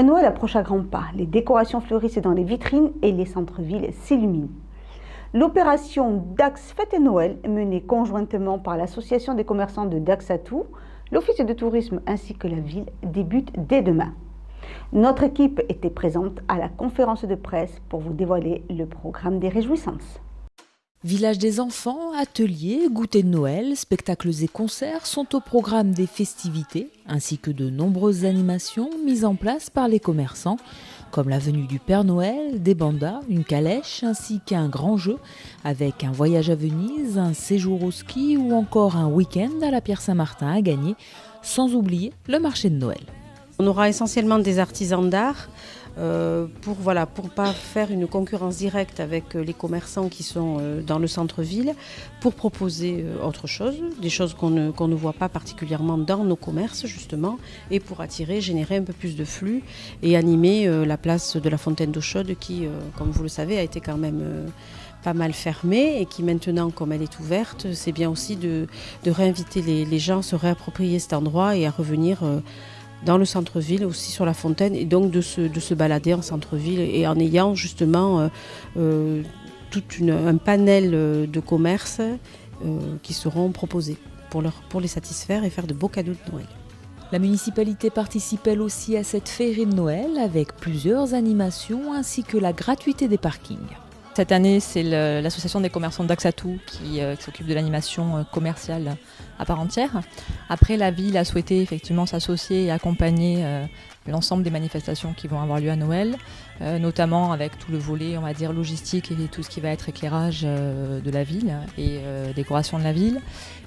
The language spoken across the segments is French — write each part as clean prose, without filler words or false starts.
Un Noël approche à grands pas, les décorations fleurissent dans les vitrines et les centres-villes s'illuminent. L'opération Dax Fête et Noël, menée conjointement par l'Association des commerçants de Dax-Atou, l'Office de tourisme ainsi que la ville, débute dès demain. Notre équipe était présente à la conférence de presse pour vous dévoiler le programme des réjouissances. Village des enfants, ateliers, goûters de Noël, spectacles et concerts sont au programme des festivités, ainsi que de nombreuses animations mises en place par les commerçants, comme la venue du Père Noël, des bandas, une calèche, ainsi qu'un grand jeu, avec un voyage à Venise, un séjour au ski ou encore un week-end à la Pierre Saint-Martin à gagner, sans oublier le marché de Noël. On aura essentiellement des artisans d'art pour pas faire une concurrence directe avec les commerçants qui sont dans le centre-ville, pour proposer autre chose, des choses qu'on ne voit pas particulièrement dans nos commerces justement, et pour générer un peu plus de flux et animer la place de la Fontaine d'eau chaude qui, comme vous le savez, a été quand même pas mal fermée et qui maintenant, comme elle est ouverte, c'est bien aussi de réinviter les gens à se réapproprier cet endroit et à revenir dans le centre-ville, aussi sur la fontaine, et donc de se balader en centre-ville et en ayant justement un panel de commerces qui seront proposés pour les satisfaire et faire de beaux cadeaux de Noël. La municipalité participe elle aussi à cette féerie de Noël avec plusieurs animations ainsi que la gratuité des parkings. Cette année, c'est l'association des commerçants de Dax-Atou qui s'occupe de l'animation commerciale à part entière. Après, la ville a souhaité effectivement s'associer et accompagner l'ensemble des manifestations qui vont avoir lieu à Noël, notamment avec tout le volet, on va dire, logistique et tout ce qui va être éclairage de la ville et décoration de la ville.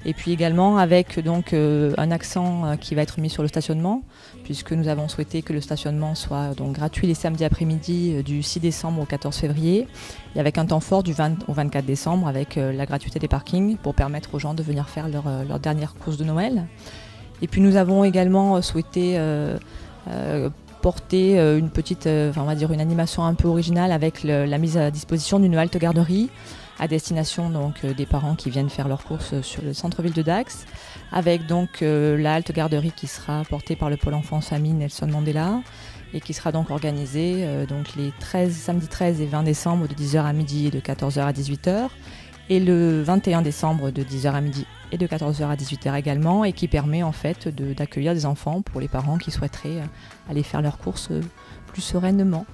Et puis également avec donc un accent qui va être mis sur le stationnement, puisque nous avons souhaité que le stationnement soit donc gratuit les samedis après-midi du 6 décembre au 14 février, et avec un temps fort du 20 au 24 décembre avec la gratuité des parkings pour permettre aux gens de venir faire leur dernière course de Noël. Et puis nous avons également souhaité porter une petite, on va dire une animation un peu originale avec la mise à disposition d'une halte garderie à destination donc des parents qui viennent faire leurs courses sur le centre-ville de Dax, avec donc la halte garderie qui sera portée par le pôle enfance famille Nelson Mandela et qui sera donc organisée donc les samedi 13 et 20 décembre de 10h à midi et de 14h à 18h, et le 21 décembre de 10h à midi et de 14h à 18h également, et qui permet en fait d'accueillir des enfants pour les parents qui souhaiteraient aller faire leurs courses plus sereinement.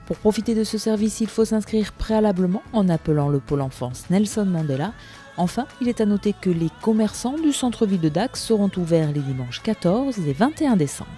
Pour profiter de ce service, il faut s'inscrire préalablement en appelant le pôle enfance Nelson Mandela. Enfin, il est à noter que les commerçants du centre-ville de Dax seront ouverts les dimanches 14 et 21 décembre.